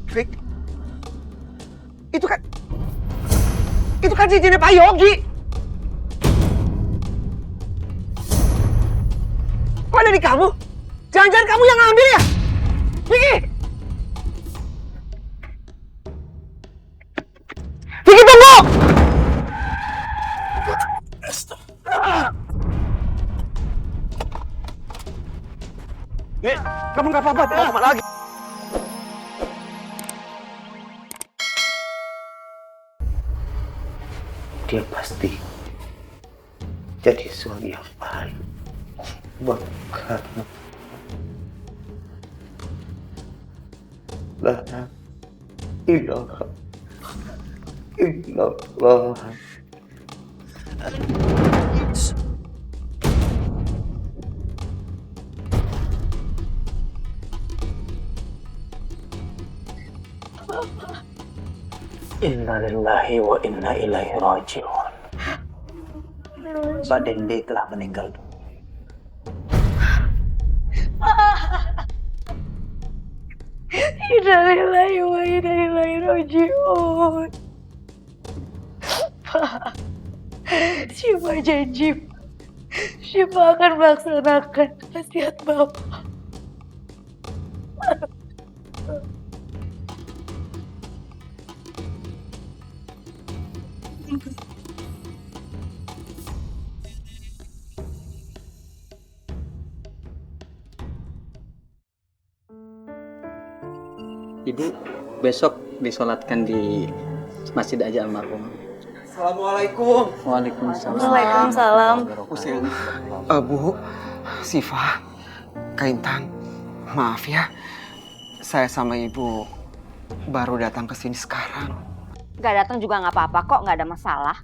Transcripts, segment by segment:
Fik, itu kan cincinnya Pak Yogi. Kok ada di kamu? Jangan-jangan kamu yang ngambil ya? Vicky! Vicky, tunggu! Kamu nggak apa-apa, mau kemana lagi? Dia pasti jadi suami yang baik buat kamu. La ilaha illallah. Inna lillahi wa inna ilaihi raji'un. Pak Dende telah meninggal dunia. Inna lillahi wa inna ilaihi raji'un. Pak, Syifa janji Syifa akan melaksanakan wasiat Bapak. Ibu besok disolatkan di Masjid Aja Almarhum. Assalamualaikum. Waalaikumsalam. Waalaikumsalam. Bu, Syifa, Kak Intan, maaf ya. Saya sama Ibu baru datang ke sini sekarang. Gak datang juga nggak apa-apa kok, nggak ada masalah.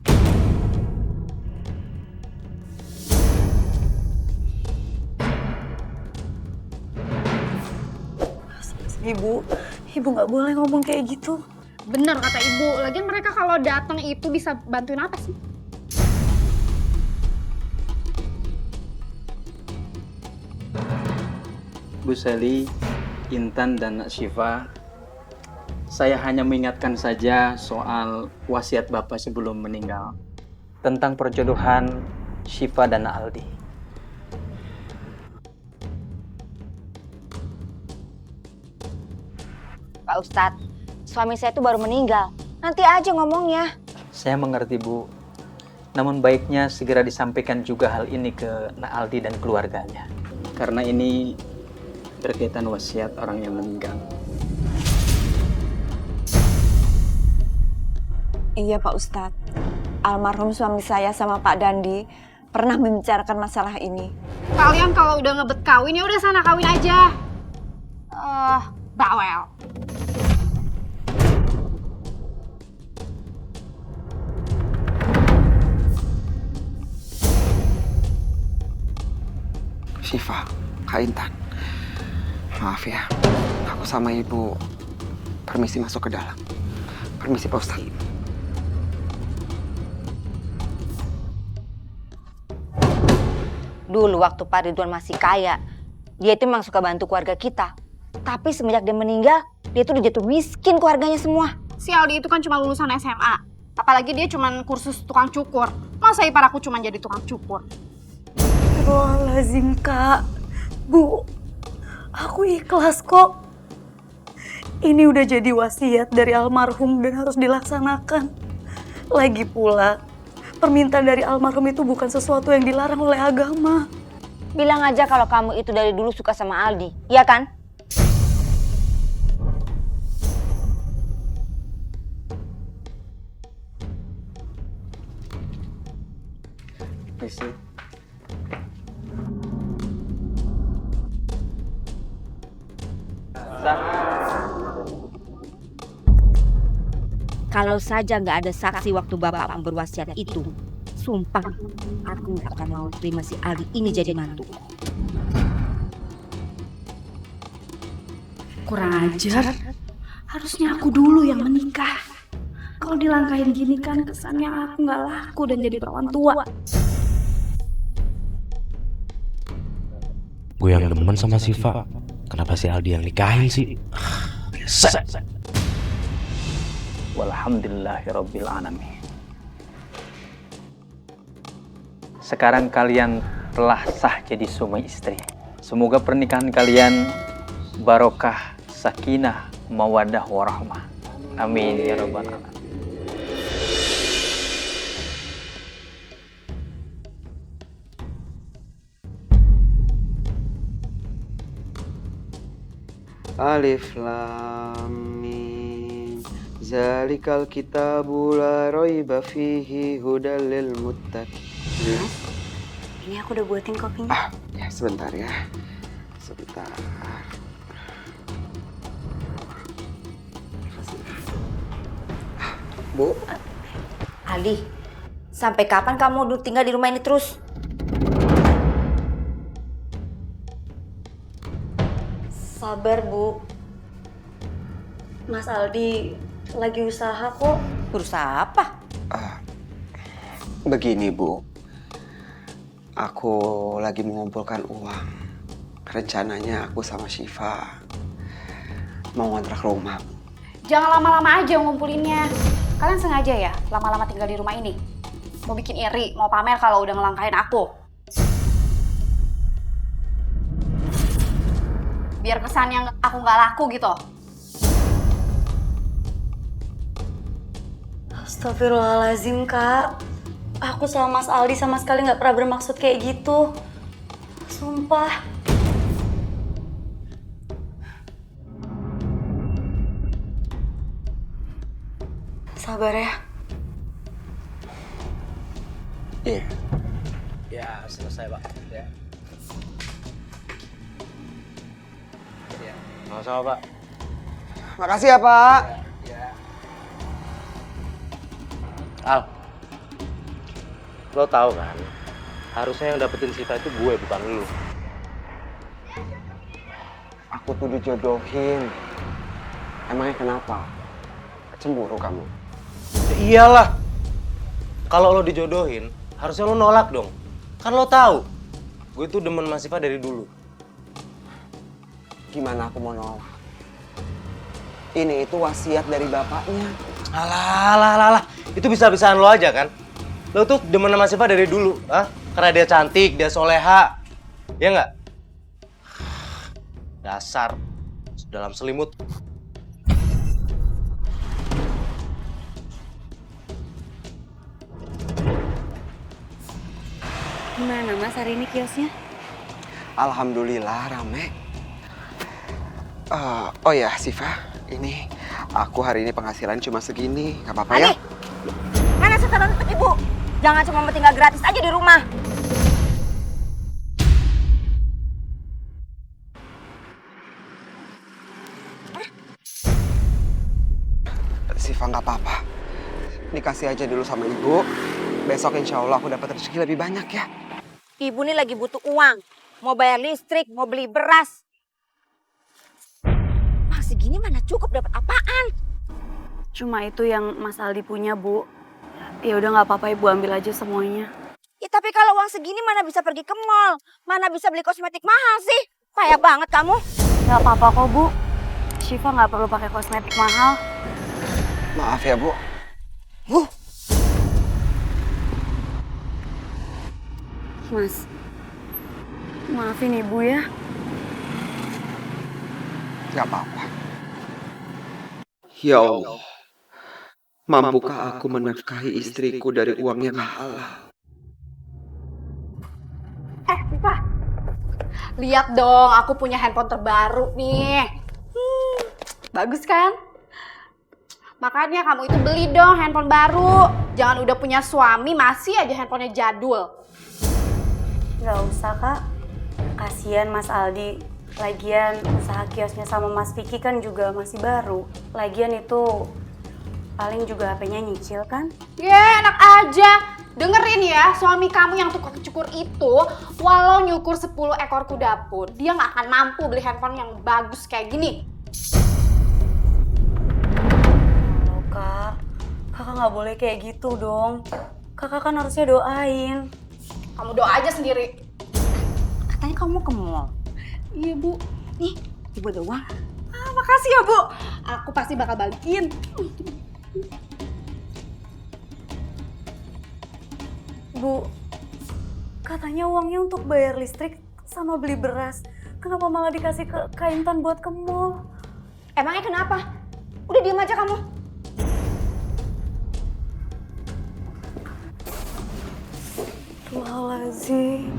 Ibu nggak boleh ngomong kayak gitu. Bener kata ibu, lagian mereka kalau datang itu bisa bantuin apa sih? Bu Sally, Intan, dan Nak Syifa, saya hanya mengingatkan saja soal wasiat Bapak sebelum meninggal tentang perjodohan Syifa dan Nak Aldi. Pak Ustadz, suami saya itu baru meninggal. Nanti aja ngomongnya. Saya mengerti, Bu. Namun baiknya segera disampaikan juga hal ini ke Nak Aldi dan keluarganya. Karena ini berkaitan wasiat orang yang meninggal. Iya Pak Ustadz, almarhum suami saya sama Pak Dandi pernah membicarakan masalah ini. Kalian kalau udah ngebet kawin ya udah sana kawin aja. Bawel. Syifa, Kak Intan, maaf ya, aku sama Ibu permisi masuk ke dalam. Permisi Pak Ustadz. Dulu waktu Pak Ridwan masih kaya, dia itu memang suka bantu keluarga kita. Tapi semenjak dia meninggal, dia tuh udah jatuh miskin keluarganya semua. Si Aldi itu kan cuma lulusan SMA. Apalagi dia cuma kursus tukang cukur. Masa ipar aku cuma jadi tukang cukur? Astagfirullahaladzim, Kak. Bu, aku ikhlas kok. Ini udah jadi wasiat dari almarhum dan harus dilaksanakan. Lagi pula, permintaan dari almarhum itu bukan sesuatu yang dilarang oleh agama. Bilang aja kalau kamu itu dari dulu suka sama Aldi, iya kan? Isi. Kalau saja nggak ada saksi waktu Bapak berwasiat itu, sumpah aku nggak akan mau terima si Aldi ini jadi mantu. Kurang ajar. Harusnya aku dulu yang menikah. Kalau dilangkahin gini kan kesannya aku nggak laku dan jadi perawan tua. Gue yang demen sama Syifa. Kenapa si Aldi yang nikahin sih? Biasa. Walhamdulillahirabbil alamin. Sekarang kalian telah sah jadi suami istri. Semoga pernikahan kalian barokah, sakinah, mawaddah, warahmah. Amin ya rabbal alamin. Alif Lam Mim. Zalikal kitabu la raiba fihi hudal lil muttaqin. Ini aku udah buatin kopinya. Ya sebentar ya. Sebentar. Bu, Ali, sampai kapan kamu tinggal di rumah ini terus? Sabar, Bu. Mas Aldi lagi usaha kok. Berusaha apa? begini Bu. Aku lagi mengumpulkan uang. Rencananya aku sama Syifa mau ngontrak rumah. Jangan lama-lama aja ngumpulinnya. Kalian sengaja ya lama-lama tinggal di rumah ini? Mau bikin iri, mau pamer kalau udah ngelangkain aku? Biar kesannya aku nggak laku gitu. Astagfirullahaladzim, Kak. Aku sama Mas Aldi sama sekali nggak pernah bermaksud kayak gitu. Sumpah. Sabar ya. Iya. Ya, selesai, Pak. Ya. Sama-sama, Pak. Makasih ya Pak. Al, lo tahu kan, harusnya yang dapetin Syifa itu gue, bukan lu. Aku tuh dijodohin. Emangnya kenapa? Cemburu kamu? Ya iyalah, kalau lo dijodohin, harusnya lo nolak dong. Kan lo tahu, gue tuh demen sama Syifa dari dulu. Gimana aku mau nolak? Ini itu wasiat dari bapaknya. Alah, itu bisa-bisaan lo aja kan? Lo tuh demen sama Syifa dari dulu, ah? Karena dia cantik, dia soleha, ya nggak? Dasar, dalam selimut. Gimana Mas hari ini kiosnya? Alhamdulillah rame. Oh ya Syifa, ini aku hari ini penghasilan cuma segini, nggak apa-apa ya? Ali, mana setoran untuk ibu? Jangan cuma mau tinggal gratis aja di rumah. Syifa nggak apa-apa, dikasih aja dulu sama ibu. Besok insya Allah aku dapat rezeki lebih banyak ya. Ibu nih lagi butuh uang. Mau bayar listrik, mau beli beras. Uang segini mana cukup dapat apaan? Cuma itu yang Mas Aldi punya, Bu. Ya udah nggak apa-apa, Ibu ambil aja semuanya. Ya tapi kalau uang segini mana bisa pergi ke mall? Mana bisa beli kosmetik mahal sih? Payah banget kamu. Nggak apa-apa kok, Bu. Syifa nggak perlu pakai kosmetik mahal. Maaf ya Bu. Mas, maafin Ibu ya. Nggak apa-apa. Ya Allah, mampukah aku menafkahi istriku dari uang yang halal? Syifa, lihat dong, aku punya handphone terbaru nih. Bagus kan? Makanya kamu itu beli dong handphone baru. Jangan udah punya suami masih aja handphonenya jadul. Nggak usah, Kak. Kasian Mas Aldi. Lagian usaha kiosnya sama Mas Vicky kan juga masih baru. Lagian itu paling juga HP-nya nyicil kan? Ya enak aja. Dengerin ya, suami kamu yang tukang cukur itu, walau nyukur 10 ekor kuda pun, dia nggak akan mampu beli handphone yang bagus kayak gini. Oh, Kak. Kakak nggak boleh kayak gitu dong. Kakak kan harusnya doain. Kamu doa aja sendiri. Katanya kamu ke mall. Iya, Bu. Nih, ibu ada uang. Makasih ya, Bu. Aku pasti bakal balikin. Bu, katanya uangnya untuk bayar listrik sama beli beras. Kenapa malah dikasih ke Kak Intan buat ke mall? Emangnya kenapa? Udah diem aja kamu. Astagfirullahaladzim.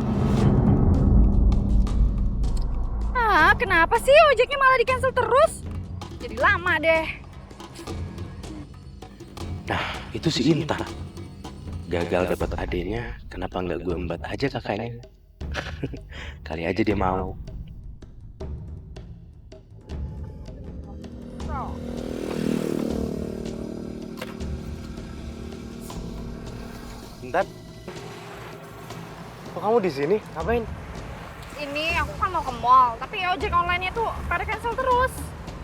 Kenapa sih ojeknya malah di-cancel terus? Jadi lama deh. Nah, itu si Intan. Gagal dapat adenya, kenapa nggak gue embat aja kakaknya? Kali aja dia mau. Intan, kok kamu di sini? Ngapain? Ini aku kan mau ke mall, tapi ojek online-nya tuh pada cancel terus.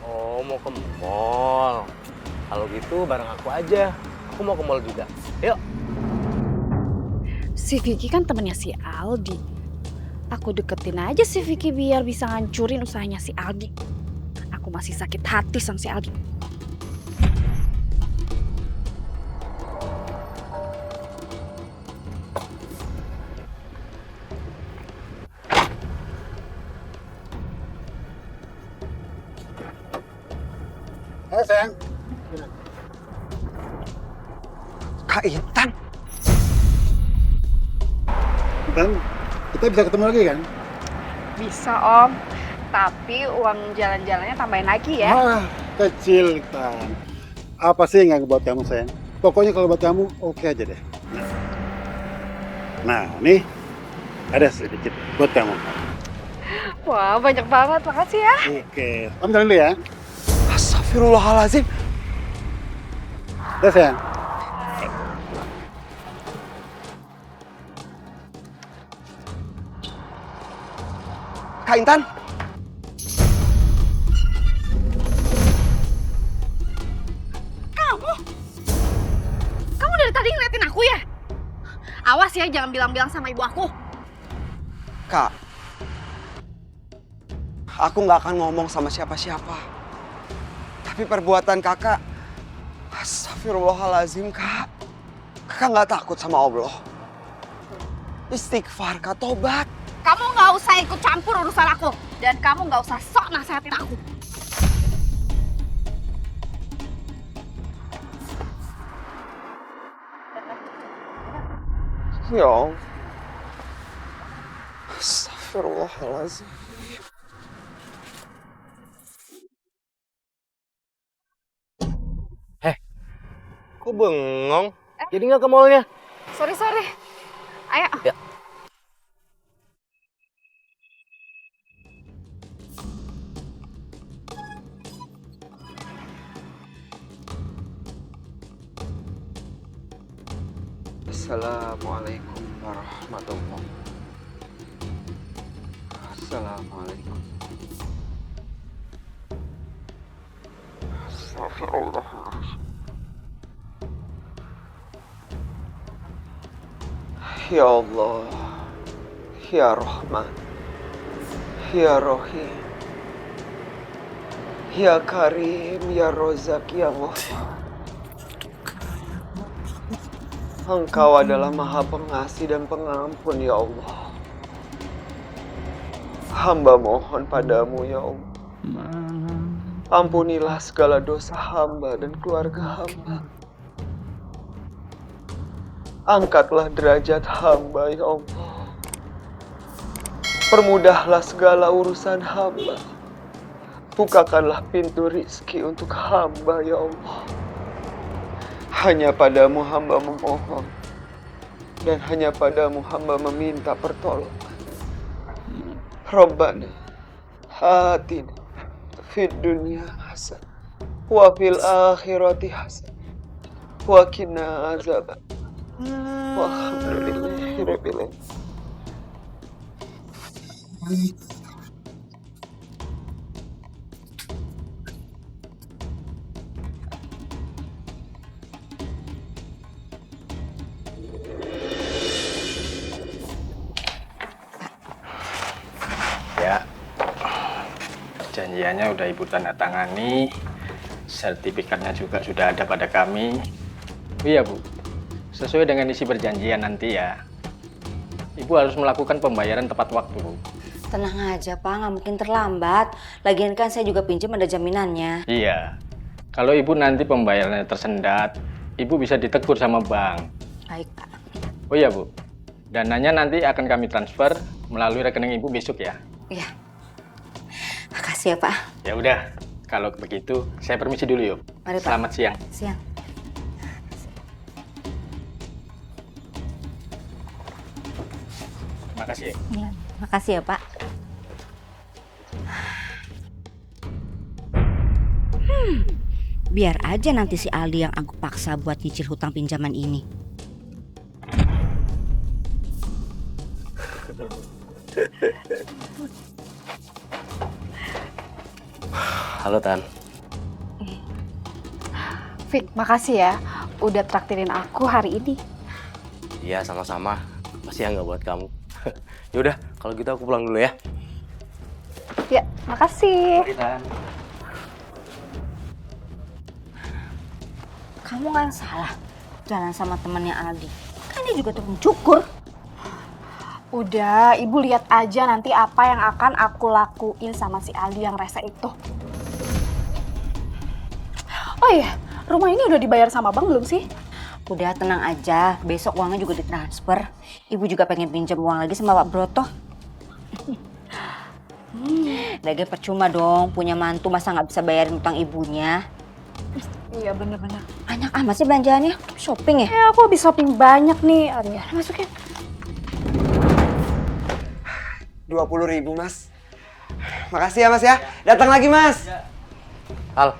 Oh, mau ke mall. Kalau gitu bareng aku aja. Aku mau ke mall juga. Yuk. Si Vicky kan temennya si Aldi. Aku deketin aja si Vicky biar bisa ngancurin usahanya si Aldi. Aku masih sakit hati sama si Aldi. Halo sayang. Kak Intan? Intan, kita bisa ketemu lagi kan? Bisa Om, tapi uang jalan-jalannya tambahin lagi ya. Kecil Intan. Apa sih yang nggak buat kamu sayang? Pokoknya kalau buat kamu oke aja deh. Nah, nih ada sedikit buat kamu. Wah, banyak banget. Makasih ya. Oke, kamu jalan dulu ya. Astagfirullahaladzim. Udah sayang. Kak Intan? Kamu dari tadi ngeliatin aku ya? Awas ya, jangan bilang-bilang sama ibu aku. Kak, aku nggak akan ngomong sama siapa-siapa. Tapi perbuatan kakak, astagfirullahaladzim kak. Kakak nggak takut sama Allah. Istighfar kak, tobat. Kamu nggak usah ikut campur urusan aku. Dan kamu nggak usah sok nasehatin aku. Ya Allah. Astagfirullahaladzim. Kok bengong? Jadi nggak ke mallnya? Sorry. Ayo. Ya. Assalamualaikum warahmatullahi wabarakatuh. Assalamualaikum. Astagfirullahaladzim. Ya Allah, Ya Rahman, Ya Rahim, Ya Karim, Ya Rozak, Ya Ghaffar. Engkau adalah Maha Pengasih dan Pengampun, Ya Allah. Hamba mohon padamu, Ya Allah. Ampunilah segala dosa hamba dan keluarga hamba. Angkatlah derajat hamba, Ya Allah. Permudahlah segala urusan hamba. Bukakanlah pintu rizki untuk hamba, Ya Allah. Hanya padamu hamba memohon. Dan hanya padamu hamba meminta pertolongan. Rabbana, atina fid dunya hasanah. Wa fil akhirati hasanah. Wa qina azaban. Walhamdulillahi rabbil alamin. Ya, janjiannya udah ibu tanda tangani. sertifikatnya juga sudah ada pada kami. Iya Bu, sesuai dengan isi perjanjian nanti ya, Ibu harus melakukan pembayaran tepat waktu Bu. Tenang aja Pak, nggak mungkin terlambat. Lagian kan saya juga pinjam ada jaminannya. Iya, kalau Ibu nanti pembayarannya tersendat, Ibu bisa ditegur sama bank. Baik Pak. Oh iya Bu, dananya nanti akan kami transfer melalui rekening Ibu besok ya. Iya. Makasih ya Pak. Ya udah, kalau begitu saya permisi dulu yuk. Mari, Pak. Selamat siang. Siang. Makasih. Iya. Makasih ya Pak. Biar aja nanti si Aldi yang aku paksa buat nyicil hutang pinjaman ini. Halo Tan. Fik, makasih ya udah traktirin aku hari ini. Iya sama-sama. Pasti nggak buat kamu. Yaudah, kalau gitu aku pulang dulu ya. Ya, makasih. Kamu kan salah jalan sama temannya Aldi. Kan dia juga tukang cukur. Udah, ibu lihat aja nanti apa yang akan aku lakuin sama si Aldi yang rese itu. Oh iya, rumah ini udah dibayar sama bank belum sih? Udah tenang aja, besok uangnya juga ditransfer. Ibu juga pengen pinjam uang lagi sama Pak Broto. Lagi percuma dong, punya mantu masa nggak bisa bayarin utang ibunya. Iya bener-bener. Banyak amat sih belanjaannya, shopping ya? Ya aku habis shopping banyak nih. Aria, masukin. 20.000 Mas. Makasih ya Mas ya. Datang lagi Mas. Al,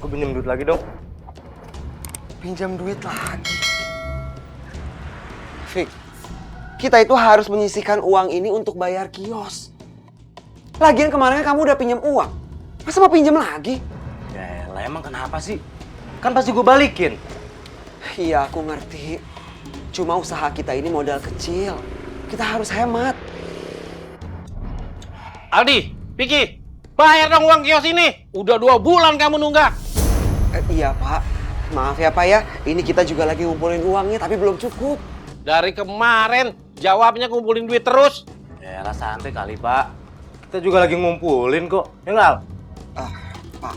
aku pinjam duit lagi dong. Pinjam duit lagi. Fik, kita itu harus menyisihkan uang ini untuk bayar kios. Lagian kemarin kamu udah pinjam uang. Masa mau pinjam lagi? Ya lah emang kenapa sih? Kan pasti gue balikin. Iya aku ngerti. Cuma usaha kita ini modal kecil. Kita harus hemat. Aldi, Vicky, bayar dong uang kios ini. Udah 2 bulan kamu nunggak. Iya Pak. Maaf ya Pak ya. Ini kita juga lagi ngumpulin uangnya tapi belum cukup. Dari kemarin jawabnya kumpulin duit terus. Ya lah santai kali Pak. Kita juga lagi ngumpulin kok. Ya nggak Al? Pak,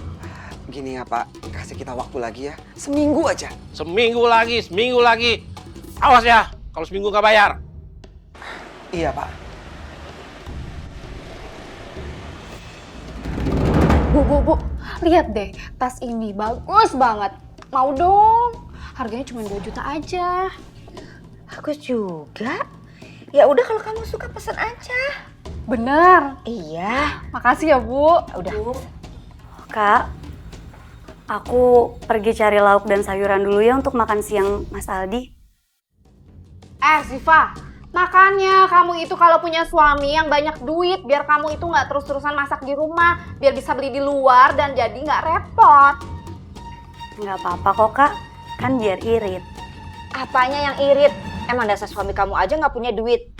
gini ya Pak. Kasih kita waktu lagi ya. Seminggu aja. Seminggu lagi. Awas ya, kalau seminggu nggak bayar. Iya Pak. Bu, lihat deh, tas ini bagus banget. Mau dong? Harganya cuma 2 juta aja. Aku juga. Ya udah kalau kamu suka pesan aja. Bener. Iya. Makasih ya Bu. Udah. Kak, aku pergi cari lauk dan sayuran dulu ya untuk makan siang Mas Aldi. Siva, makanya kamu itu kalau punya suami yang banyak duit, biar kamu itu nggak terus-terusan masak di rumah, biar bisa beli di luar dan jadi nggak repot. Nggak apa-apa kok Kak, kan biar irit. Apanya yang irit? Emang dasar suami kamu aja nggak punya duit.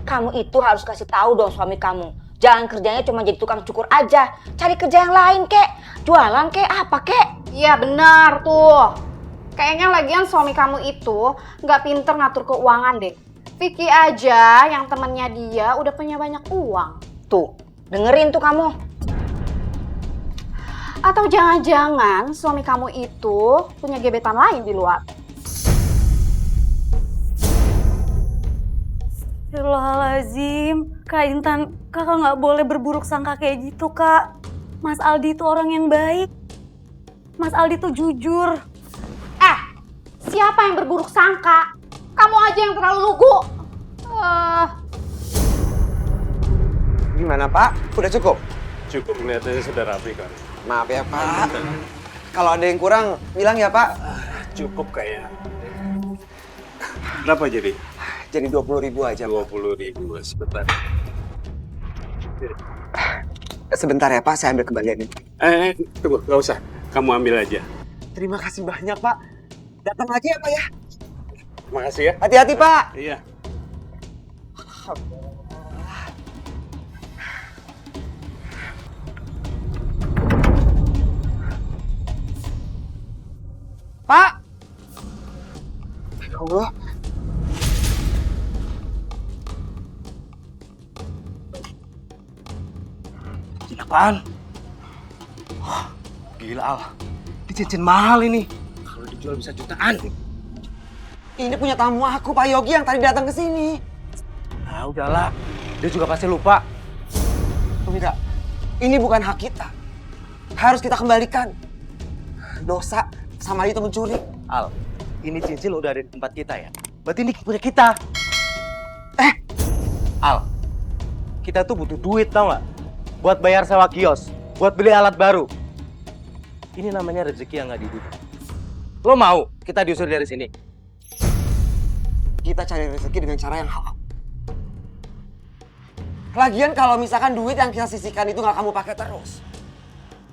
Kamu itu harus kasih tahu dong suami kamu. Jangan kerjanya cuma jadi tukang cukur aja. Cari kerja yang lain kek. Jualan kek, apa kek. Iya benar tuh. Kayaknya lagian suami kamu itu nggak pinter ngatur keuangan deh. Vicky aja yang temennya dia udah punya banyak uang. Tuh, dengerin tuh kamu. Atau jangan-jangan suami kamu itu punya gebetan lain di luar. Astagfirullahaladzim, Kak Intan, kakak nggak boleh berburuk sangka kayak gitu Kak. Mas Aldi itu orang yang baik. Mas Aldi tuh jujur. Siapa yang berburuk sangka? Kamu aja yang terlalu lugu. Gimana Pak? Udah cukup? Cukup, kelihatannya sudah rapi kan. Maaf ya Pak. Kalau ada yang kurang, bilang ya Pak. Cukup kayak. Berapa jadi? Jadi 20.000 aja Pak. 20.000, sebentar. Sebentar ya Pak, saya ambil kembaliannya. Tunggu, nggak usah. Kamu ambil aja. Terima kasih banyak Pak. Datang lagi ya Pak ya. Makasih ya. Hati-hati Pak. Iya. Pak! Ya Allah. Cincin apaan? Wah, gila Al. Ini cincin mahal ini. Kalau dijual bisa jutaan. Ini punya tamu aku, Pak Yogi yang tadi datang ke sini. Nah, udahlah. Dia juga pasti lupa. Enggak, ini bukan hak kita. Harus kita kembalikan. Dosa sama itu mencuri. Al, ini cincin udah ada di tempat kita ya. Berarti ini punya kita. Al, kita tuh butuh duit tau nggak? Buat bayar sewa kios, buat beli alat baru. Ini namanya rezeki yang nggak diduga. Lo mau kita diusir dari sini? Kita cari rezeki dengan cara yang halal. Lagian kalau misalkan duit yang kita sisihkan itu nggak kamu pakai terus,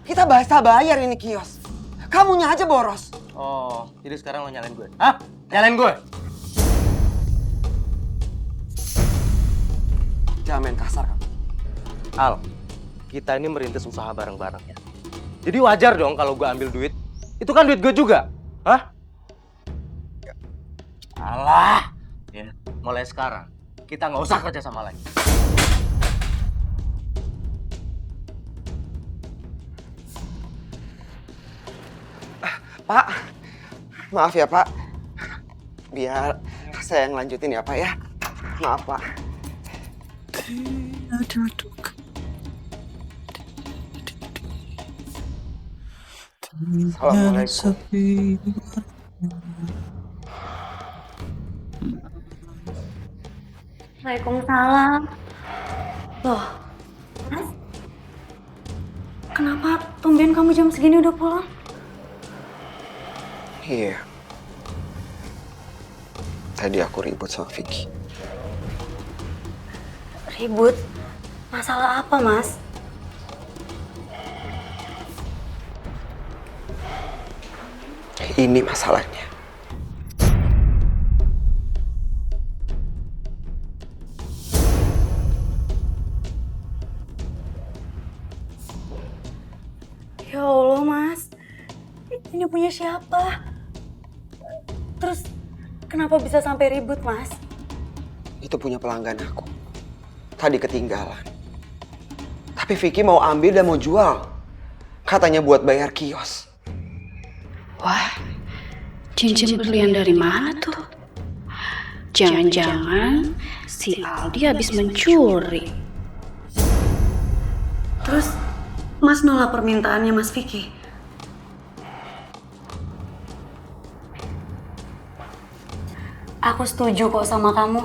kita bisa bayar ini kios. Kamunya aja boros. Oh, jadi sekarang lo nyalain gue? Hah? Nyalain gue? Jangan main kasar kamu. Al, kita ini merintis usaha bareng-bareng ya. Jadi wajar dong kalau gue ambil duit. Itu kan duit gue juga. Hah? Alah. Ya, mulai sekarang kita nggak usah kerja sama lagi. Pak, maaf ya Pak. Biar saya yang lanjutin ya Pak ya. Maaf Pak. Assalamualaikum. Waalaikumsalam. Loh, Mas? Kenapa tumben kamu jam segini udah pulang? Iya. Tadi aku ribut sama Vicky. Ribut? Masalah apa, Mas? Ini masalahnya. Ya Allah, Mas. Ini punya siapa? Terus kenapa bisa sampai ribut, Mas? Itu punya pelanggan aku. Tadi ketinggalan. Tapi Vicky mau ambil dan mau jual. Katanya buat bayar kios. Wah, cincin berlian dari mana tuh? Jangan-jangan si Aldi habis mencuri. Terus Mas nolak permintaannya Mas Vicky? Aku setuju kok sama kamu.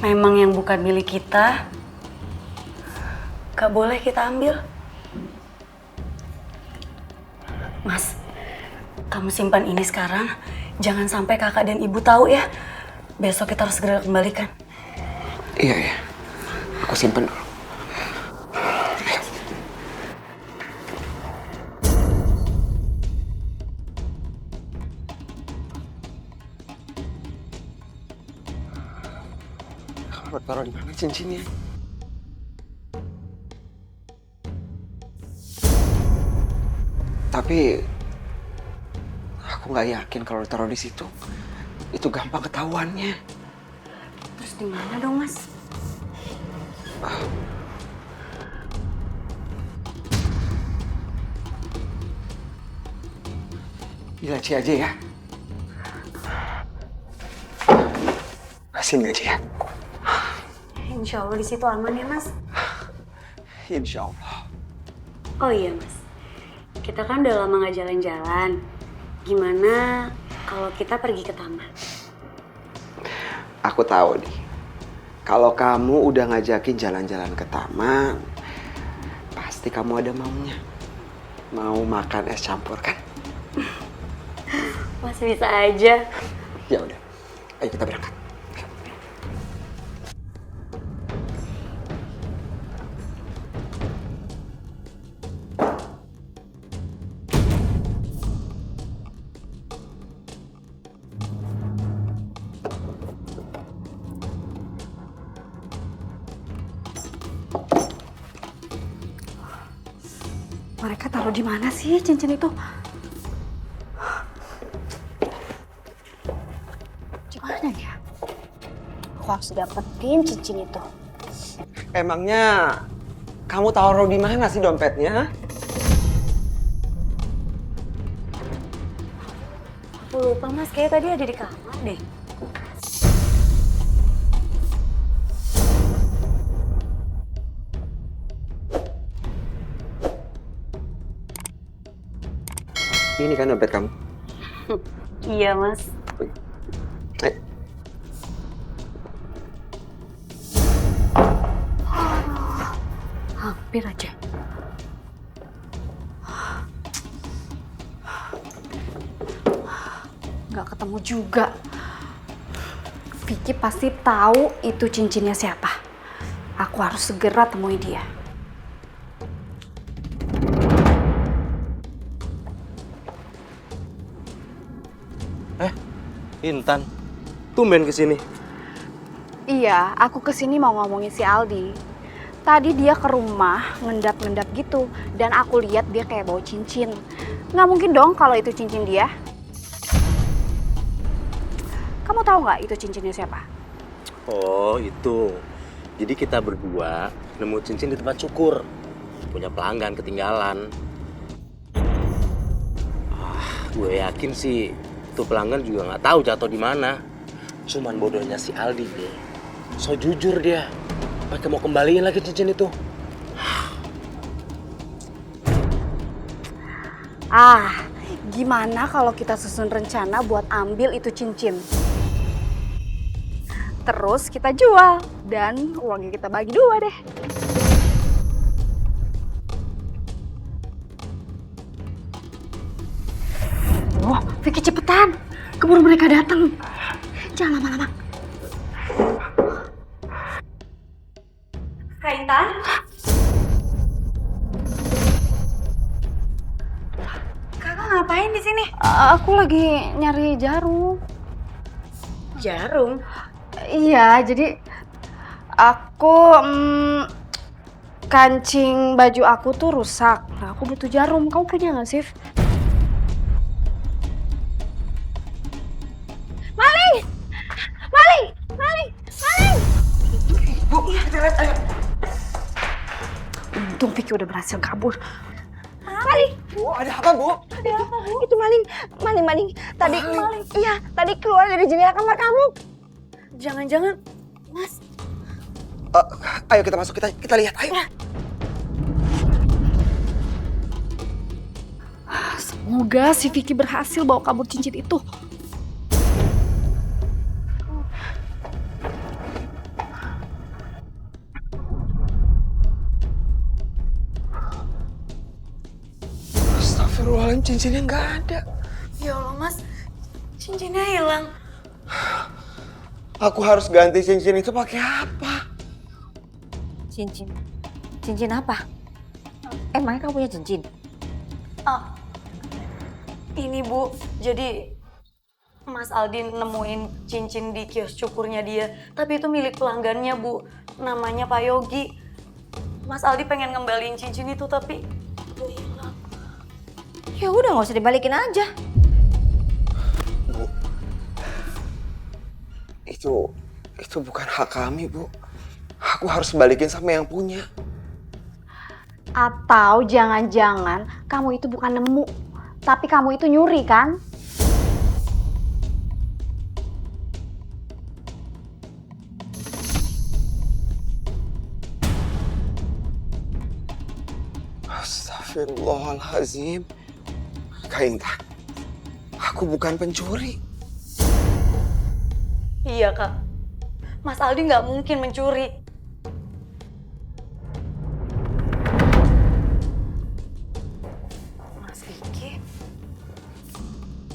Memang yang bukan milik kita, gak boleh kita ambil. Mas, kamu simpan ini sekarang. Jangan sampai kakak dan ibu tahu ya. Besok kita harus segera kembalikan. Iya, ya. Aku simpan dulu. Kamu taruh di mana cincinnya? Tapi aku nggak yakin kalau ditaruh di situ. Itu gampang ketahuannya. Terus di mana dong, Mas? Di laci aja ya. Sini aja ya. Insya Allah di situ aman ya, Mas. Insya Allah. Oh iya, Mas. Kita kan udah lama gak jalan-jalan. Gimana kalau kita pergi ke taman? Aku tahu nih. Kalau kamu udah ngajakin jalan-jalan ke taman, pasti kamu ada maunya. Mau makan es campur kan? Masih bisa aja. Ya udah. Ayo kita berangkat. Mereka taruh di mana sih cincin itu? Mana dia? Aku harus dapetin cincin itu. Emangnya kamu taruh di mana sih dompetnya? Aku lupa Mas, kayaknya tadi ada di kamar deh. Ini kan dompet kamu. Iya Mas. Eh, Hampir aja. Nggak ketemu juga. Vicky pasti tahu itu cincinnya siapa. Aku harus segera temui dia. Intan, tumben kesini. Iya, aku kesini mau ngomongin si Aldi. Tadi dia ke rumah ngendap-ngendap gitu, dan aku lihat dia kayak bawa cincin. Nggak mungkin dong kalau itu cincin dia. Kamu tahu nggak itu cincinnya siapa? Oh, itu. Jadi kita berdua nemu cincin di tempat cukur. Punya pelanggan ketinggalan. Gue yakin sih tuh pelanggan juga nggak tahu jatuh di mana. Cuman bodohnya si Aldi nih. So jujur dia. Pakai mau kembaliin lagi cincin itu. Gimana kalau kita susun rencana buat ambil itu cincin? Terus kita jual dan uangnya kita bagi dua deh. Oh, Vicky cepetan. Keburu mereka datang. Jangan lama-lama. Kak Intan? Kakak ngapain di sini? Aku lagi nyari jarum. Jarum? Iya, jadi aku kancing baju aku tuh rusak. Nah, aku butuh jarum. Kamu punya nggak, Sif? Maling! Maling! Maling! Maling! Bu, kita lihat, ayo. Untung Vicky udah berhasil kabur. Maling! Bu, ada apa, Bu? Ada apa, Bu? Itu maling. Maling. Tadi iya, tadi keluar dari jendela kamar kamu. Jangan-jangan, Mas. Ayo kita masuk, kita lihat, ayo. Semoga si Vicky berhasil bawa kabur cincin itu. Astagfirullahaladzim, cincinnya nggak ada. Ya Allah Mas, cincinnya hilang. Aku harus ganti cincin itu pakai apa? Cincin. Cincin apa? Emangnya kamu punya cincin? Ini Bu, jadi Mas Aldi nemuin cincin di kios cukurnya dia. Tapi itu milik pelanggannya Bu, namanya Pak Yogi. Mas Aldi pengen ngembaliin cincin itu tapi udah hilang. Ya udah, nggak usah dibalikin aja. Bu, itu bukan hak kami, Bu. Aku harus balikin sama yang punya. Atau jangan-jangan kamu itu bukan nemu, tapi kamu itu nyuri kan? Astagfirullahaladzim. Kak Intan, aku bukan pencuri. Iya Kak, Mas Aldi nggak mungkin mencuri. Mas Vicky?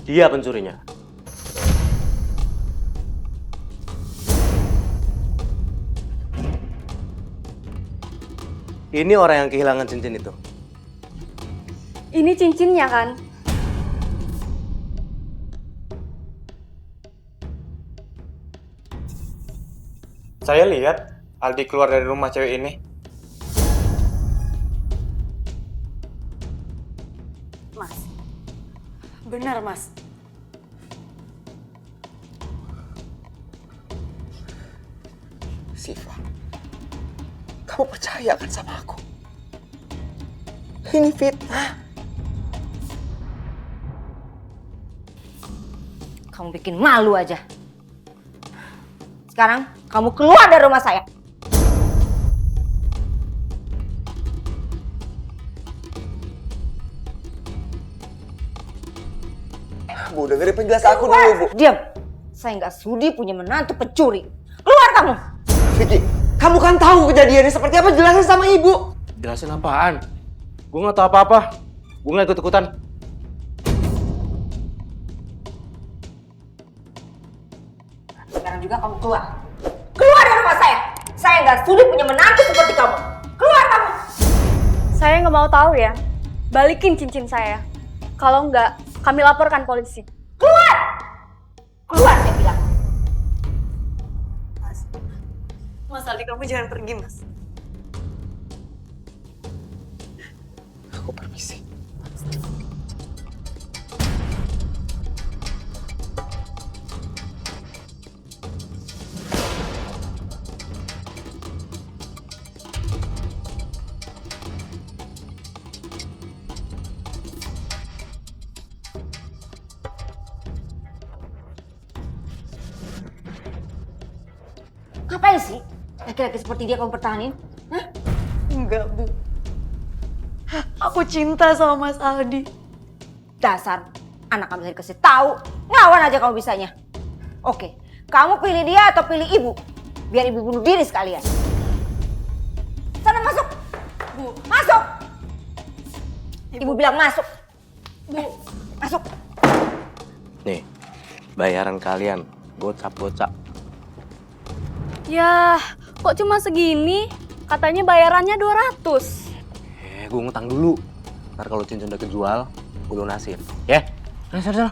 Dia pencurinya. Ini orang yang kehilangan cincin itu. Ini cincinnya kan? Saya lihat Aldi keluar dari rumah cewek ini. Mas, benar Mas. Siva. Kamu percaya kan sama aku? Ini fitnah. Kamu bikin malu aja. Sekarang kamu keluar dari rumah saya. Bu, dengerin penjelasan aku dulu, Bu. Diam. Saya nggak sudi punya menantu pencuri. Keluar kamu. Vicky, kamu kan tahu kejadiannya seperti apa, jelasin sama Ibu. Jelasin apaan? Gue nggak tahu apa-apa. Gue nggak ikut-ikutan. Sekarang juga kamu keluar. Keluar dari rumah saya. Saya nggak sudi punya menantu seperti kamu. Keluar kamu. Saya nggak mau tahu ya. Balikin cincin saya. Kalau nggak, kami laporkan polisi. Keluar. Keluar saya bilang. Mas Aldi, kamu jangan pergi, Mas. Aku permisi. Ngapain sih? Laki-laki seperti dia kamu pertahanin? Hah? Enggak, Bu. Aku cinta sama Mas Aldi. Dasar anak kamu bisa dikasih tahu. Ngawan aja kamu bisanya. Oke, kamu pilih dia atau pilih ibu? Biar ibu bunuh diri sekalian. Sana masuk. Bu, masuk. Ibu bilang masuk. Bu, masuk. Nih, bayaran kalian. Gocap-gocap. Yah, kok cuma segini? Katanya bayarannya 200. Gue ngutang dulu. Ntar kalau cincin udah kejual, gue lunasin. Ya? Sana.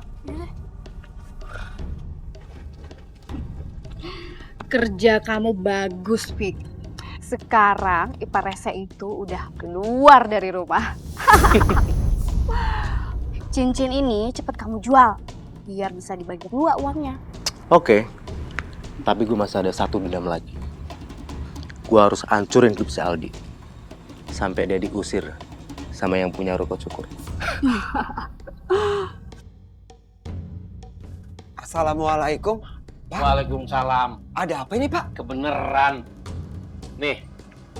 Kerja kamu bagus, Pik. Sekarang ipar Rese itu udah keluar dari rumah. Cincin ini cepet kamu jual, biar bisa dibagi dua uangnya. Oke. Tapi gue masih ada satu dendam lagi. Gue harus hancurin hidup si Aldi. Sampai dia diusir sama yang punya ruko cukur. Assalamualaikum. Pak. Waalaikumsalam. Ada apa ini, Pak? Kebeneran. Nih,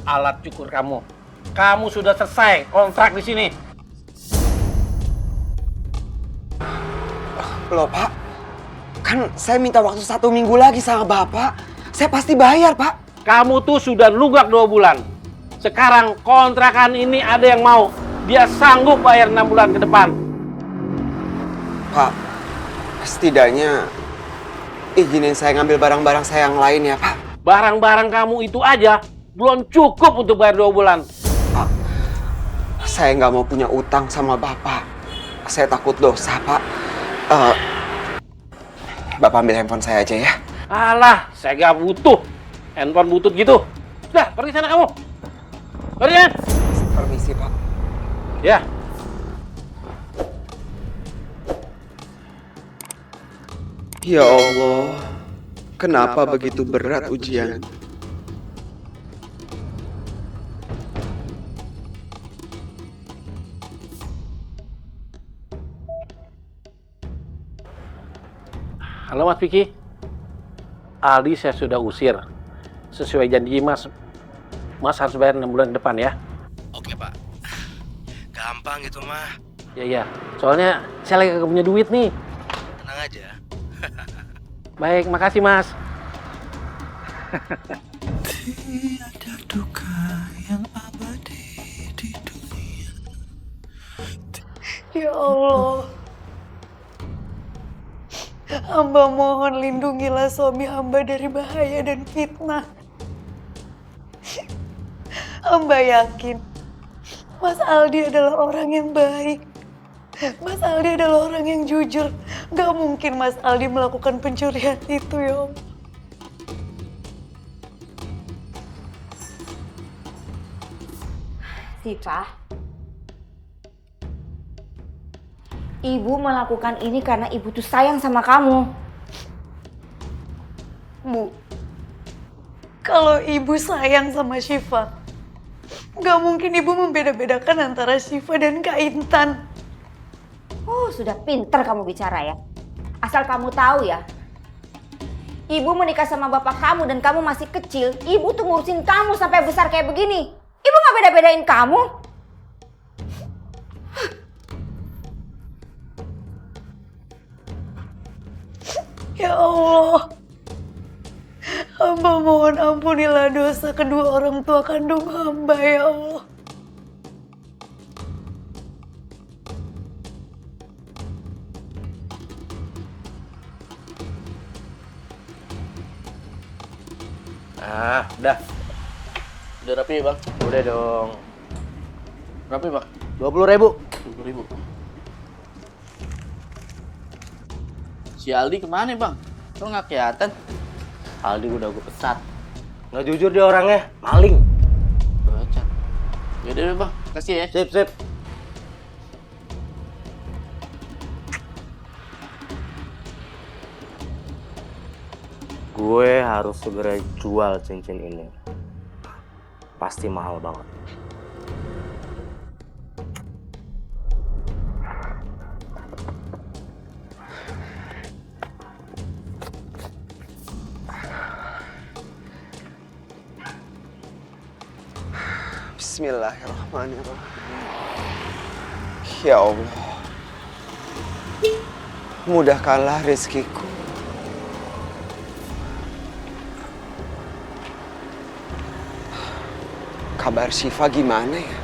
alat cukur kamu. Kamu sudah selesai kontrak di sini. Loh, Pak. Kan saya minta waktu 1 minggu lagi sama Bapak. Saya pasti bayar, Pak. Kamu tuh sudah nunggak 2 bulan. Sekarang kontrakan ini ada yang mau. Dia sanggup bayar 6 bulan ke depan. Pak, setidaknya izinin saya ngambil barang-barang saya yang lain ya, Pak. Barang-barang kamu itu aja belum cukup untuk bayar 2 bulan. Pak, saya nggak mau punya utang sama Bapak. Saya takut dosa, Pak. Bapak ambil handphone saya aja ya. Alah, saya gak butuh handphone butut gitu. Sudah, pergi sana kamu. Pergi ya. Permisi, Pak. Ya. Ya Allah, kenapa begitu berat ujian? Halo Mas Vicky. Aldi saya sudah usir. Sesuai janji Mas. Mas harus bayar 6 bulan ke depan ya. Oke, Pak. Gampang gitu mah. Iya. Soalnya saya lagi gak punya duit nih. Tenang aja. Baik, makasih Mas. Tiada duka yang abadi di dunia. Ya Allah. Hamba mohon lindungilah suami hamba dari bahaya dan fitnah. Hamba yakin Mas Aldi adalah orang yang baik. Mas Aldi adalah orang yang jujur. Gak mungkin Mas Aldi melakukan pencurian itu, ya Allah. Siva, ibu melakukan ini karena ibu tuh sayang sama kamu. Bu, Kalau ibu sayang sama Syifa, nggak mungkin ibu membeda-bedakan antara Syifa dan Kak Intan. Oh, sudah pinter kamu bicara ya. Asal kamu tahu ya, ibu menikah sama bapak kamu dan kamu masih kecil, ibu tuh ngurusin kamu sampai besar kayak begini. Ibu nggak beda-bedain kamu. Ya Allah, hamba mohon ampunilah dosa kedua orang tua kandung hamba ya Allah. Udah. Udah rapi bang. Udah dong. Rapi bang. 20.000. 20.000. Si Aldi kemana bang? Kok nggak kelihatan? Aldi udah gue pecat. Nggak jujur dia orangnya, maling. Baca. Yaudah deh bang, kasih ya. Sip. Gue harus segera jual cincin ini. Pasti mahal banget. Bismillahirrahmanirrahim. Ya Allah, mudahkanlah rezekiku. Kabar Syifa gimana ya?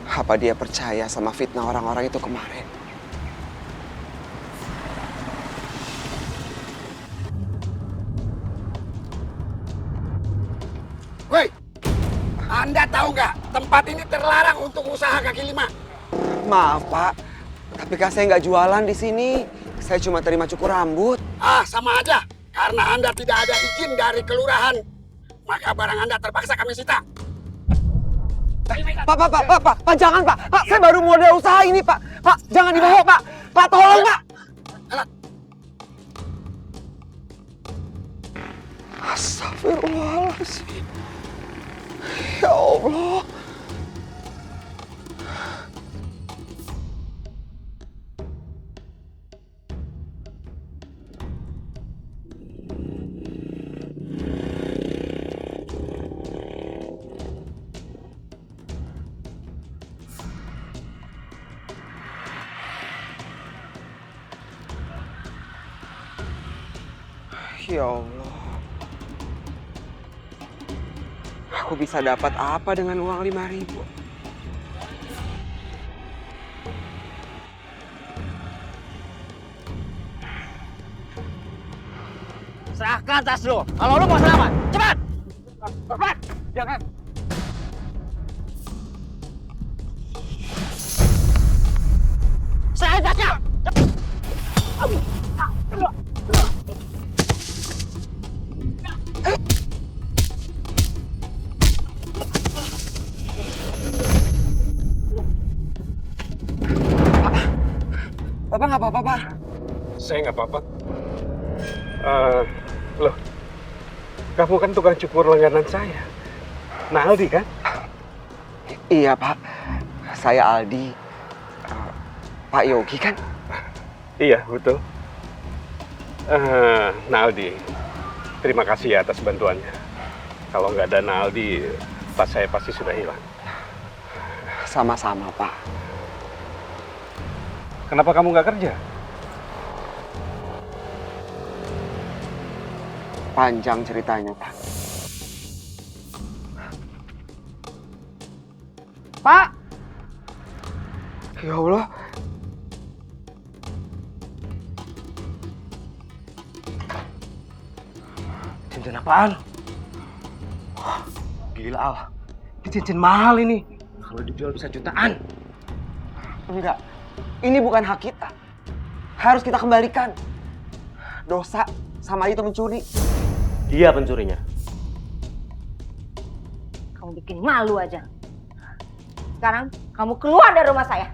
Apa dia percaya sama fitnah orang-orang itu kemarin? Woi, Anda tahu nggak tempat ini terlarang untuk usaha kaki lima? Maaf Pak, tapi kan saya nggak jualan di sini. Saya cuma terima cukur rambut. Ah, sama aja. Karena Anda tidak ada izin dari kelurahan, maka barang Anda terpaksa kami sita. Pak, jangan Pak. Pak, saya baru modal usaha ini Pak. Pak, jangan dibawa Pak. Pak, tolong Pak. Astagfirullahaladzim. Ya Allah. Ya Allah. Aku bisa dapat apa dengan uang 5.000? Serahkan tas lo. Kalau lo mau selamat, cepat. Cepat. Jangan. Saya tasnya. Bapak nggak apa-apa, Pak? Saya nggak apa-apa. Loh, kamu kan tukang cukur langganan saya. Nah, Aldi kan? Iya, Pak. Saya Aldi. Pak Yogi kan? Iya, betul. Naldi, terima kasih ya atas bantuannya. Kalau nggak ada Naldi, tas saya pasti sudah hilang. Sama-sama, Pak. Kenapa kamu nggak kerja? Panjang ceritanya, Pak. Pak! Ya Allah. Cincin apaan? Gila, Al. Ini cincin mahal ini. Kalau dijual bisa jutaan. Enggak. Ini bukan hak kita. Harus kita kembalikan. Dosa sama itu mencuri. Dia pencurinya. Kamu bikin malu aja. Sekarang kamu keluar dari rumah saya.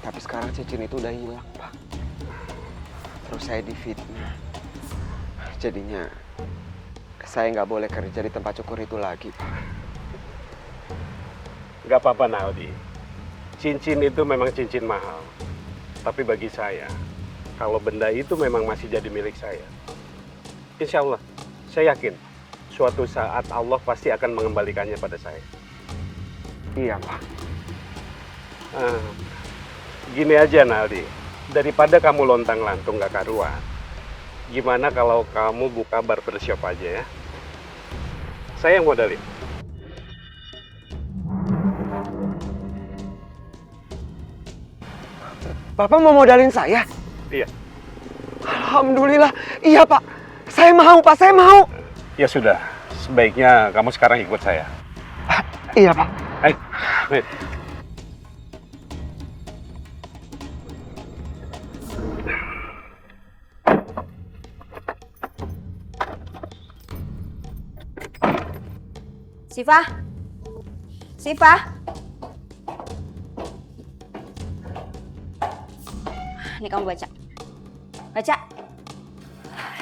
Tapi sekarang cincin itu udah hilang, Pak. terus saya difitnah. Jadinya saya nggak boleh kerja di tempat cukur itu lagi, Pak. Nggak apa-apa, Naldi. Cincin itu memang cincin mahal. Tapi bagi saya, kalau benda itu memang masih jadi milik saya, insya Allah, saya yakin suatu saat Allah pasti akan mengembalikannya pada saya. Iya, Pak. Gini aja, Naldi. Daripada kamu lontang-lantung gak karuan, gimana kalau kamu buka barbershop aja ya? Saya yang modalin. Bapak mau modalin saya? Iya. Alhamdulillah. Iya, Pak. Saya mau, Pak. Saya mau. Ya sudah, sebaiknya kamu sekarang ikut saya. Iya, Pak. Ayo, Mit. Siva? Siva? Ini kamu baca. Baca.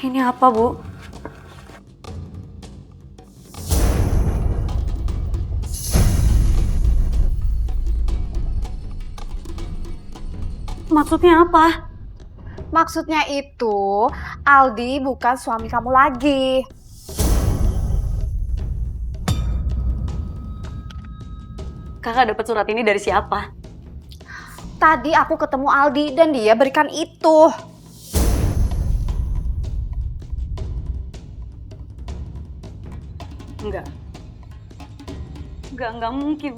Ini apa, Bu? Maksudnya apa? Maksudnya itu, Aldi bukan suami kamu lagi. Kakak dapat surat ini dari siapa? Tadi aku ketemu Aldi dan dia berikan itu. Enggak mungkin.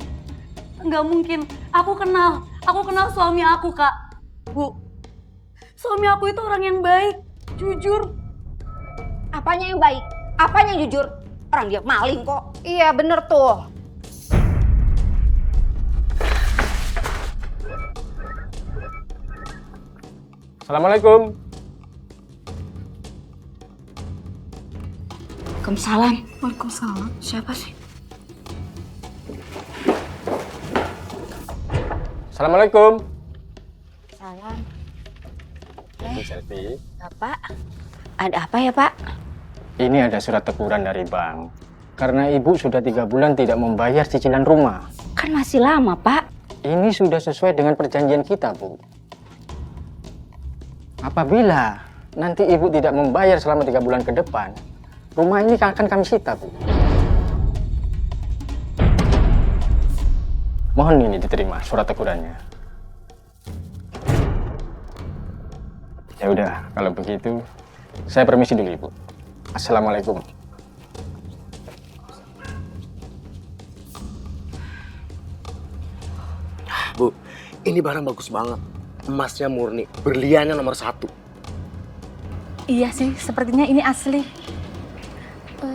Enggak mungkin. Aku kenal suami aku, Kak. Bu, suami aku itu orang yang baik, jujur. Apanya yang baik? Apanya yang jujur? Orang dia maling kok. Iya, bener tuh. Assalamualaikum. Waalaikumsalam. Waalaikumsalam. Siapa sih? Assalamualaikum. Salam. Selfie. Bapak, ada apa ya, Pak? Ini ada surat teguran dari bank. Karena ibu sudah 3 bulan tidak membayar cicilan rumah. Kan masih lama, Pak. Ini sudah sesuai dengan perjanjian kita, Bu. Apabila nanti ibu tidak membayar selama 3 bulan ke depan, rumah ini akan kami sita, Bu. Mohon ini diterima surat tegurannya. Ya udah, kalau begitu saya permisi dulu, Ibu. Assalamualaikum. Bu, ini barang bagus banget. Emasnya murni, berliannya nomor 1. Iya sih, sepertinya ini asli.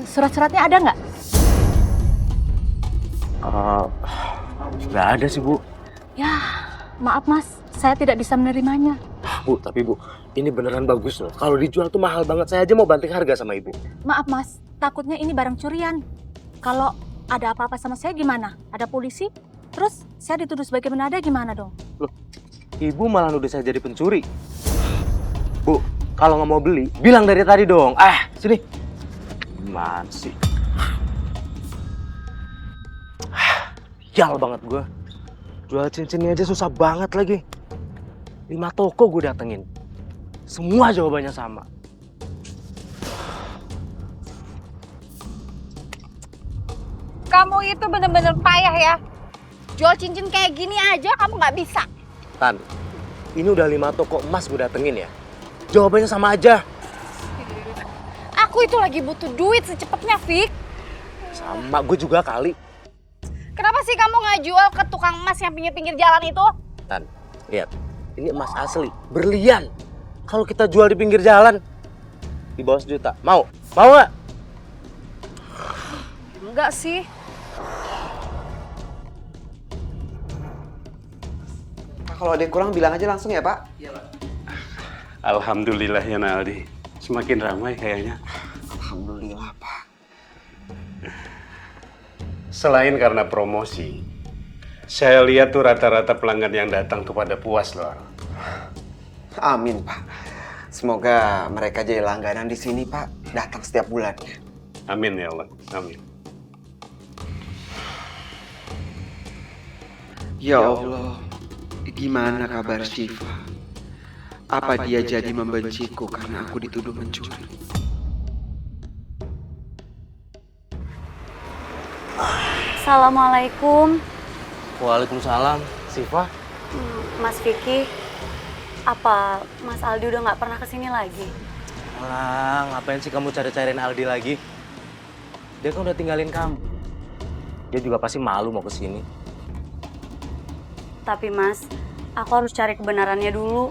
Surat-suratnya ada nggak? Nggak ada sih, Bu. Ya, maaf Mas, saya tidak bisa menerimanya. Bu, tapi Bu, ini beneran bagus loh. Kalau dijual tuh mahal banget. Saya aja mau banting harga sama Ibu. Maaf Mas, takutnya ini barang curian. Kalau ada apa-apa sama saya gimana? Ada polisi? Terus saya dituduh sebagai penada gimana dong? Loh, Ibu malah nuduh saya jadi pencuri. Bu, kalau nggak mau beli, bilang dari tadi dong. Sini. Gimana sih? Yal banget gue. Jual cincinnya aja susah banget lagi. 5 toko gue datengin. Semua jawabannya sama. Kamu itu bener-bener payah ya. Jual cincin kayak gini aja kamu nggak bisa. Tan, ini udah 5 toko emas gue datengin ya. Jawabannya sama aja. Aku itu lagi butuh duit secepatnya, Fik. Sama gue juga kali. Kenapa sih kamu nggak jual ke tukang emas yang pinggir-pinggir jalan itu? Tan, lihat. Ini emas asli, berlian. Kalau kita jual di pinggir jalan, di bawah 1 juta. Mau? Mau nggak? Enggak sih. Kalau ada yang kurang bilang aja langsung ya, Pak. Iya, Pak. Alhamdulillah ya, Naldi. Semakin ramai kayaknya. Alhamdulillah, Pak. Selain karena promosi, saya lihat tuh rata-rata pelanggan yang datang tuh pada puas loh. Amin, Pak. Semoga mereka jadi langganan di sini, Pak. Datang setiap bulannya. Amin ya Allah. Amin. Ya Allah, gimana kabar Syifa? Apa dia jadi membenciku karena aku dituduh mencuri? Assalamualaikum, Waalaikumsalam. Syifa? Mas Vicky. Apa Mas Aldi udah nggak pernah kesini lagi? Alah, ngapain sih kamu cari-cariin Aldi lagi? Dia kan udah tinggalin kamu. Dia juga pasti malu mau kesini. Tapi Mas, aku harus cari kebenarannya dulu.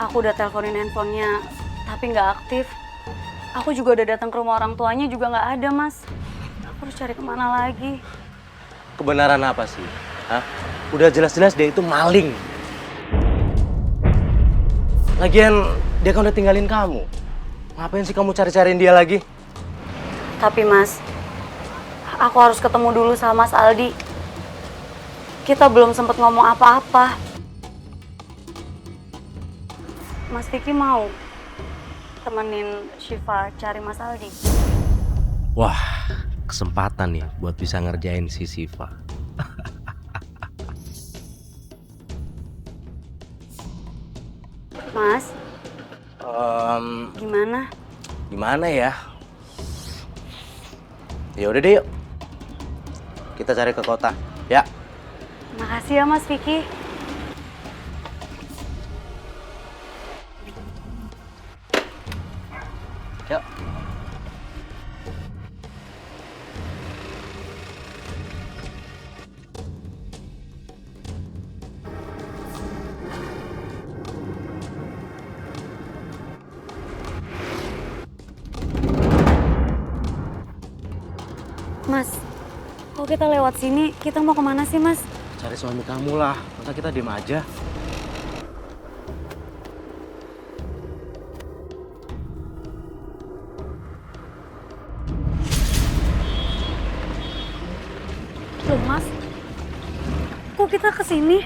Aku udah teleponin handphonenya, tapi nggak aktif. Aku juga udah datang ke rumah orang tuanya juga nggak ada, Mas. Aku harus cari kemana lagi? Kebenaran apa sih? Hah? Udah jelas-jelas dia itu maling. Lagian dia kan udah tinggalin kamu. Ngapain sih kamu cari-cariin dia lagi? Tapi Mas, aku harus ketemu dulu sama Mas Aldi. Kita belum sempat ngomong apa-apa. Mas Vicky mau temenin Syifa cari Mas Aldi? Wah, kesempatan nih buat bisa ngerjain si Syifa. Mas, gimana? Gimana ya? Ya udah deh yuk. Kita cari ke kota, ya. Makasih ya Mas Vicky. Yuk. Mas, kalau kita lewat sini, kita mau kemana sih Mas? Cari suami kamu lah. Masa kita diem aja? Loh Mas, kok kita kesini?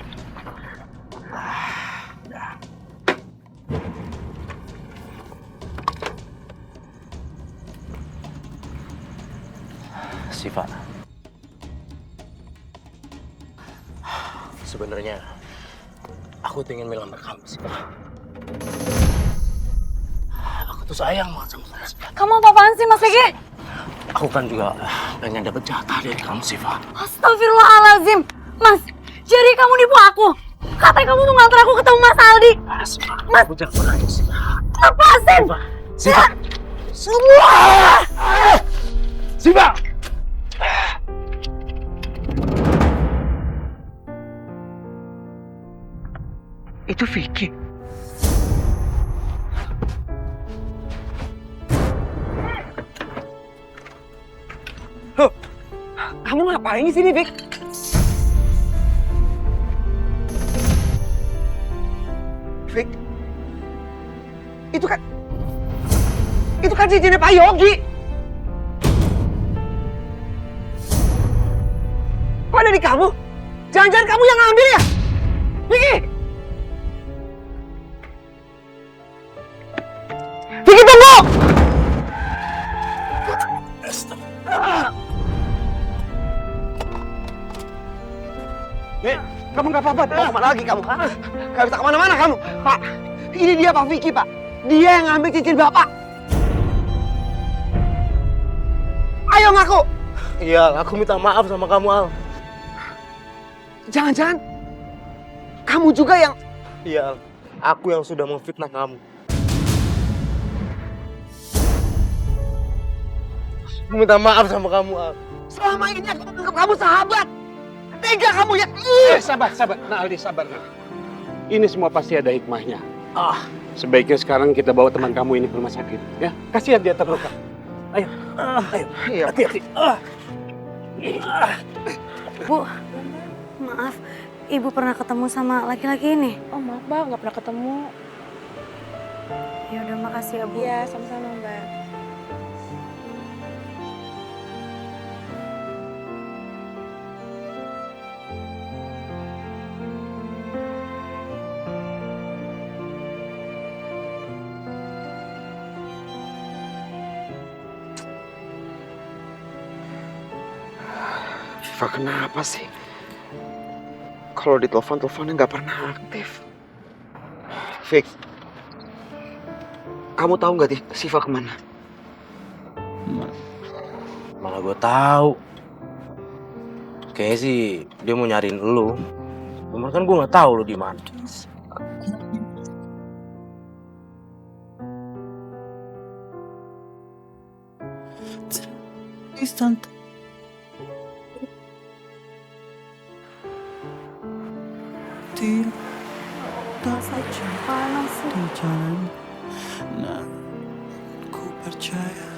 Syifa. Sebenarnya aku tuh ingin bilang sama kamu, Syifa. Aku tuh sayang banget sama kamu, Syifa. Kamu apa-apaan sih Mas Vicky? Aku kan juga pengen dapet jatah dari kamu, Syifa. Astagfirullahaladzim. Mas, jadi kamu nipu aku? Katanya kamu mau nganter aku ketemu Mas Aldi. Syifa, Mas, aku jangan menangis, Syifa. lepasin! Syifa! Semua! Syifa! Itu Vicky. Loh, kamu ngapain di sini, Vic? Vic, itu kan cincinnya Pak Yogi. Kok ada di kamu? Jangan-jangan kamu yang ngambil ya? Vicky! Vicky, tunggu! Kamu nggak apa-apa? Mau kemana lagi kamu? Gak bisa kemana-mana kamu. Pak, ini dia Pak Vicky, Pak. Dia yang ngambil cincin Bapak. Ayo ngaku! Iya, aku minta maaf sama kamu, Al. Jangan-jangan kamu juga yang... Iya, Al. Aku yang sudah memfitnah kamu. Aku minta maaf sama kamu, Al. Selama ini aku menganggap kamu sahabat. Tega kamu ya. Sabar. Nah Aldi, sabar. Nah. Ini semua pasti ada hikmahnya. Sebaiknya sekarang kita bawa teman kamu ini ke rumah sakit. Ya, kasihan dia terluka. Ayo. Iya. Hati-hati. Bu, maaf. Ibu pernah ketemu sama laki-laki ini? Oh maaf Mbak, nggak pernah ketemu. Ya udah, makasih ya Bu. Iya, sama-sama Mbak. Siva kenapa sih? Kalau ditelepon, teleponnya nggak pernah aktif. Fik, kamu tahu nggak Siva kemana? Malah gue tahu. Kayaknya sih dia mau nyariin lu. Cuman kan gue nggak tahu lu di mana. Panas di jalan. Nah, ku percaya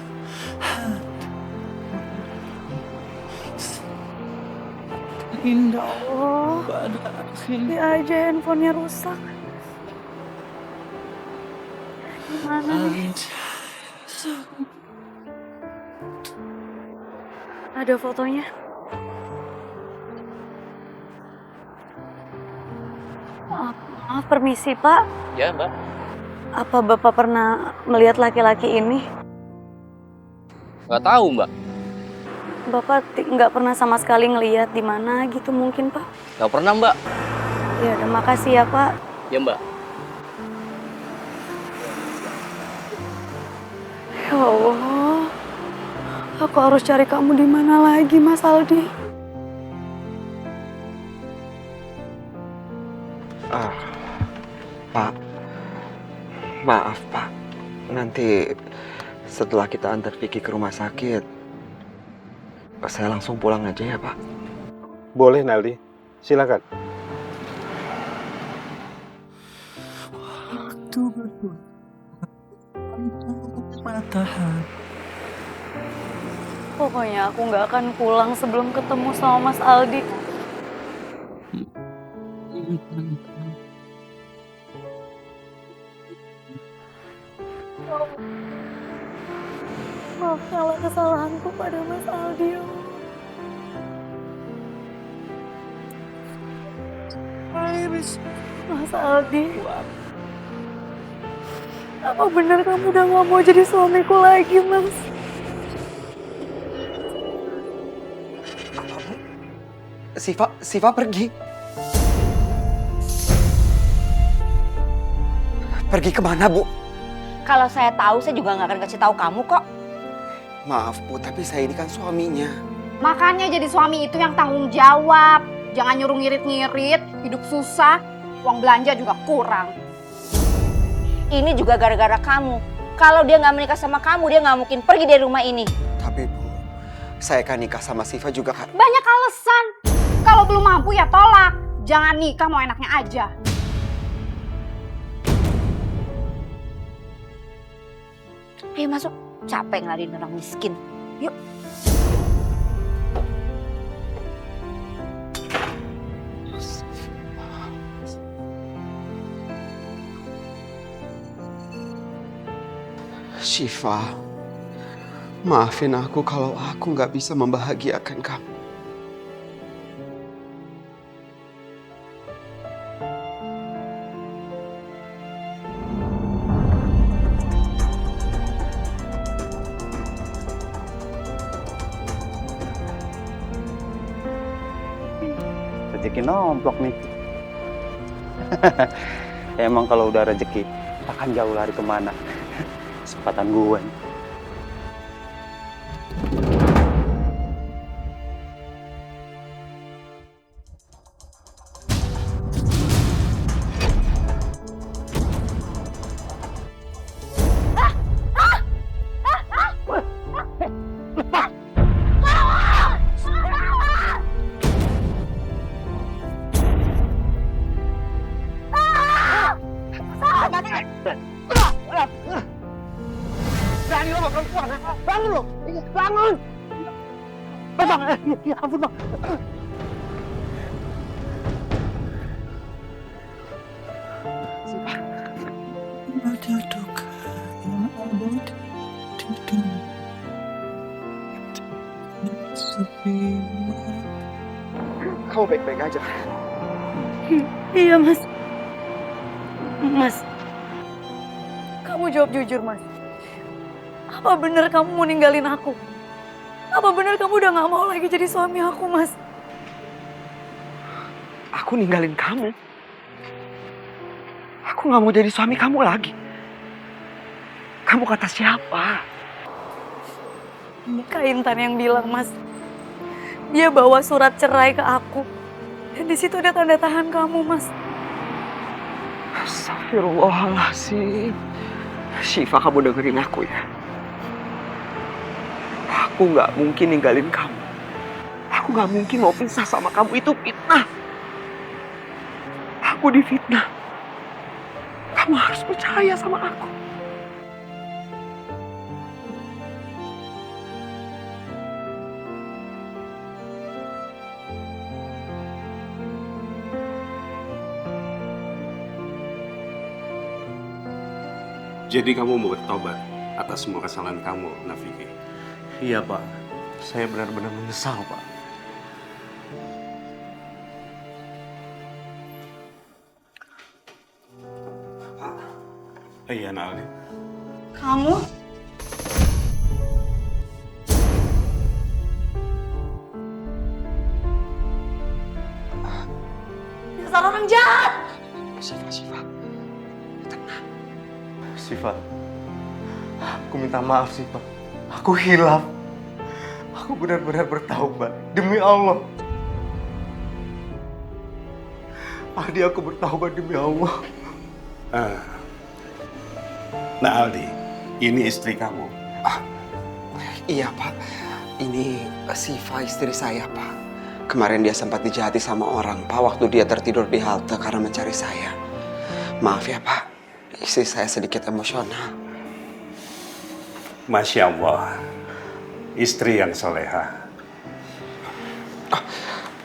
indah Oh, pada ini aja handphonenya rusak. Gimana nih? Ada fotonya. Maaf, permisi Pak. Ya, Mbak. Apa Bapak pernah melihat laki-laki ini? Nggak tahu, Mbak. Bapak nggak pernah sama sekali ngelihat di mana gitu mungkin Pak? Nggak pernah, Mbak. Ya udah, makasih ya Pak. Ya, Mbak. Ya Allah, aku harus cari kamu di mana lagi, Mas Aldi? Pak, maaf Pak. Nanti setelah kita antar Vicky ke rumah sakit, saya langsung pulang aja ya Pak. Boleh Naldi, silakan. waktu berdua matahari. Pokoknya aku nggak akan pulang sebelum ketemu sama Mas Aldi. Maafkanlah kesalahanku pada Mas Aldi. Ya Allah. Mas Aldi, apa benar kamu udah gak mau jadi suamiku lagi, Mas? Siva pergi. Pergi kemana, Bu? Kalau saya tahu, saya juga nggak akan kasih tahu kamu kok. Maaf, Bu, tapi saya ini kan suaminya. Makanya jadi suami itu yang tanggung jawab. Jangan nyuruh ngirit-ngirit, hidup susah, uang belanja juga kurang. Ini juga gara-gara kamu. Kalau dia nggak menikah sama kamu, dia nggak mungkin pergi dari rumah ini. Tapi Bu, saya kan nikah sama Siva juga kan. Banyak alasan. Kalau belum mampu ya tolak. Jangan nikah mau enaknya aja. Ayo masuk, capek ngelarin orang miskin. Yuk. Siva, maafin aku kalau aku nggak bisa membahagiakan kamu. Rezeki nomplok nih. Emang kalau udah rezeki, akan jauh lari kemana? Kesempatan gue nih. Berani lo sama perempuan, ha? Bangun lo! Bangun! Bang, ya ampun bang. Ada duka yang abadi di dunia. Sepi. Kamu baik-baik aja. Iya, Mas. Mas, kamu jawab jujur, Mas. Apa benar kamu mau ninggalin aku? Apa benar kamu udah gak mau lagi jadi suami aku, Mas? aku ninggalin kamu. Aku nggak mau jadi suami kamu lagi. Kamu kata siapa? Ini Kak Intan yang bilang, Mas. Dia bawa surat cerai ke aku. Dan di situ ada tanda tangan kamu, Mas. Astagfirullahaladzim. Syifa, kamu dengerin aku ya. Aku nggak mungkin ninggalin kamu. Aku nggak mungkin mau pisah sama kamu. Itu fitnah. Aku difitnah. Kamu harus percaya sama aku. Jadi kamu mau bertobat atas semua kesalahan kamu, Nafiki? Iya, Pak. Saya benar-benar menyesal, Pak. Iya, Nak Aldi. Kamu? Dasar orang jahat! Syifa. Syifa, aku minta maaf, Syifa. Aku hilaf. Aku benar-benar bertaubat. Demi Allah. Aldi, aku bertaubat demi Allah. Nah Aldi, ini istri kamu. Iya, Pak. Ini Syifa, istri saya, Pak. Kemarin dia sempat dijahati sama orang, Pak, waktu dia tertidur di halte karena mencari saya. Maaf ya, Pak. Istri saya sedikit emosional. Masya Allah, istri yang soleha.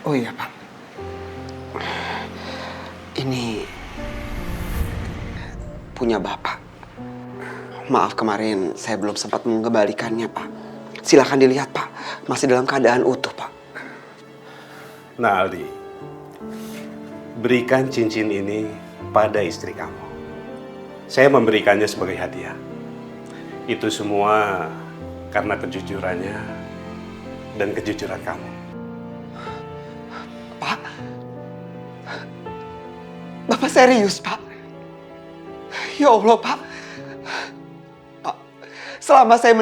Oh iya, Pak. Ini punya Bapak. Maaf kemarin saya belum sempat mengembalikannya, Pak. Silahkan dilihat, Pak. Masih dalam keadaan utuh, Pak. Nah Aldi, berikan cincin ini pada istri kamu. Saya memberikannya sebagai hadiah. Itu semua karena kejujurannya dan kejujuran kamu. Pak, Bapak serius, Pak? Ya Allah, Pak. Pak, selama saya